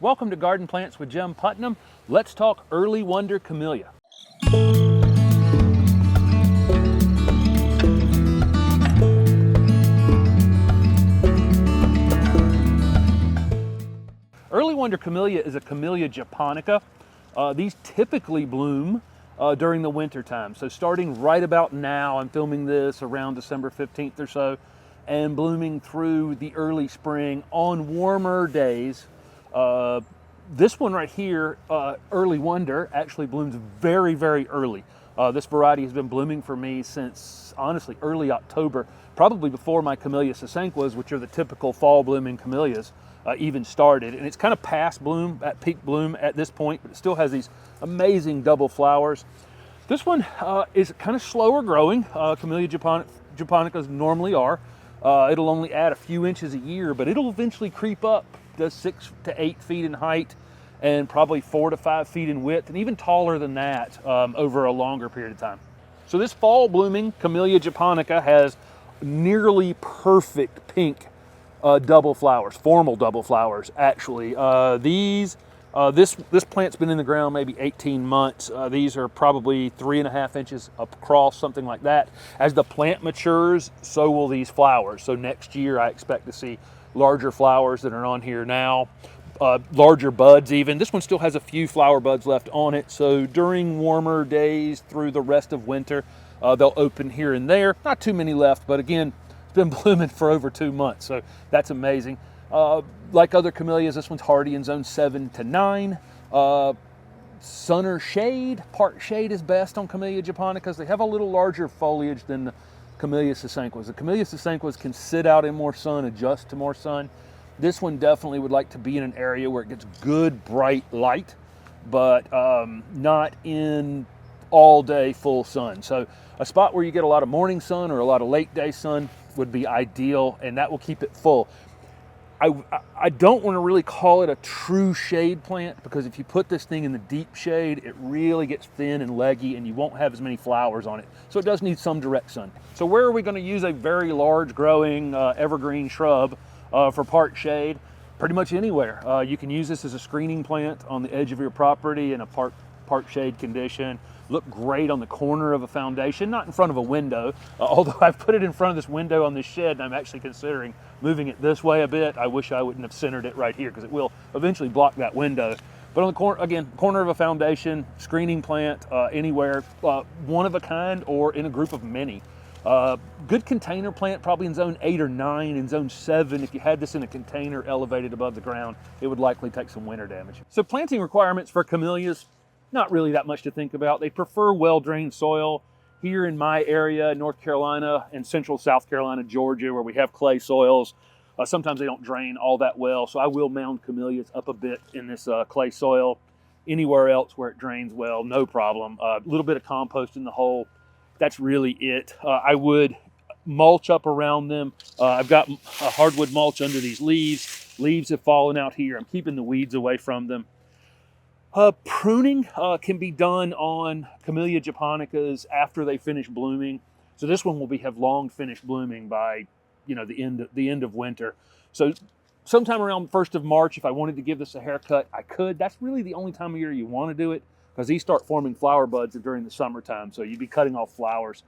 Welcome to Garden Plants with Jim Putnam. Let's talk Early Wonder Camellia. Early Wonder Camellia is a Camellia japonica. These typically bloom during the winter time. So starting right about now, I'm filming this around December 15th or so, and blooming through the early spring on warmer days. This one right here, Early Wonder, actually blooms very, very early. This variety has been blooming for me since, honestly, early October, probably before my Camellia sasanquas, which are the typical fall blooming camellias, even started. And it's kind of past bloom, at peak bloom at this point, but it still has these amazing double flowers. This one is kind of slower growing. Camellia japonicas normally are. It'll only add a few inches a year, but it'll eventually creep up to 6 to 8 feet in height and probably 4 to 5 feet in width, and even taller than that over a longer period of time. So this fall blooming Camellia japonica has nearly perfect pink double flowers, formal double flowers actually. This plant's been in the ground maybe 18 months. These are probably 3.5 inches across, something like that. As the plant matures, so will these flowers. So next year I expect to see larger flowers that are on here now, larger buds even. This one still has a few flower buds left on it, so during warmer days through the rest of winter, they'll open here and there. Not too many left, but again, it's been blooming for over 2 months, so that's amazing. Like other camellias, this one's hardy in zone 7 to 9. Sun or shade, part shade is best on Camellia japonicas. They have a little larger foliage than the Camellia sasanquas. The Camellia sasanquas can sit out in more sun, adjust to more sun. This one definitely would like to be in an area where it gets good bright light, but not in all day full sun. So a spot where you get a lot of morning sun or a lot of late day sun would be ideal, and that will keep it full. I don't want to really call it a true shade plant, because if you put this thing in the deep shade, it really gets thin and leggy and you won't have as many flowers on it. So it does need some direct sun. So where are we going to use a very large growing evergreen shrub for part shade? Pretty much anywhere. You can use this as a screening plant on the edge of your property in a part shade condition. Look great on the corner of a foundation, not in front of a window, although I've put it in front of this window on this shed, and I'm actually considering moving it this way a bit. I wish I wouldn't have centered it right here, because it will eventually block that window. But on the corner, again, corner of a foundation, screening plant, anywhere, one of a kind or in a group of many. Good container plant, probably in zone 8 or 9. In zone 7, if you had this in a container elevated above the ground, it would likely take some winter damage. So planting requirements for camellias, not really that much to think about. They prefer well-drained soil. Here in my area, North Carolina and central South Carolina, Georgia, where we have clay soils, sometimes they don't drain all that well. So I will mound camellias up a bit in this clay soil. Anywhere else where it drains well, no problem. A little bit of compost in the hole. That's really it. I would mulch up around them. I've got a hardwood mulch under these leaves. Leaves have fallen out here. I'm keeping the weeds away from them. Pruning can be done on Camellia japonicas after they finish blooming. So this one will have long finished blooming by, the end of winter. So sometime around 1st of March, if I wanted to give this a haircut, I could. That's really the only time of year you want to do it, because these start forming flower buds during the summertime. So you'd be cutting off flowers.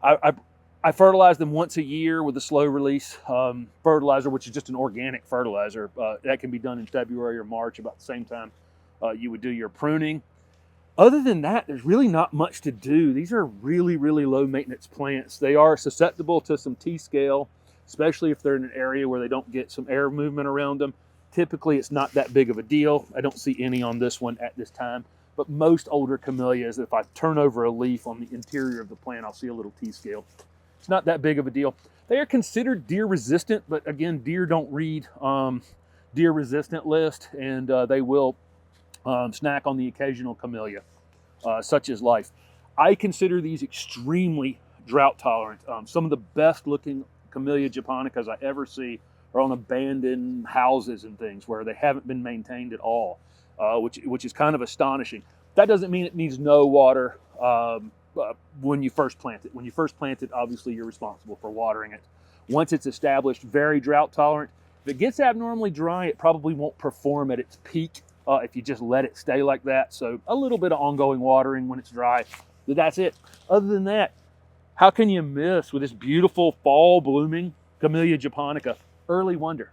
I fertilize them once a year with a slow release fertilizer, which is just an organic fertilizer. That can be done in February or March, about the same time you would do your pruning. Other than that, there's really not much to do. These are really, really low maintenance plants. They are susceptible to some T-scale, especially if they're in an area where they don't get some air movement around them. Typically, it's not that big of a deal. I don't see any on this one at this time, but most older camellias, if I turn over a leaf on the interior of the plant, I'll see a little T-scale. It's not that big of a deal. They are considered deer resistant, but again, deer don't read deer resistant list, and they will snack on the occasional camellia, such as life. I consider these extremely drought tolerant. Some of the best looking Camellia japonicas I ever see are on abandoned houses and things where they haven't been maintained at all, which is kind of astonishing. That doesn't mean it needs no water when you first plant it. When you first plant it, obviously you're responsible for watering it. Once it's established, very drought tolerant, If it gets abnormally dry, it probably won't perform at its peak if you just let it stay like that. So a little bit of ongoing watering when it's dry, but that's it. Other than that, how can you miss with this beautiful fall blooming Camellia japonica? Early Wonder.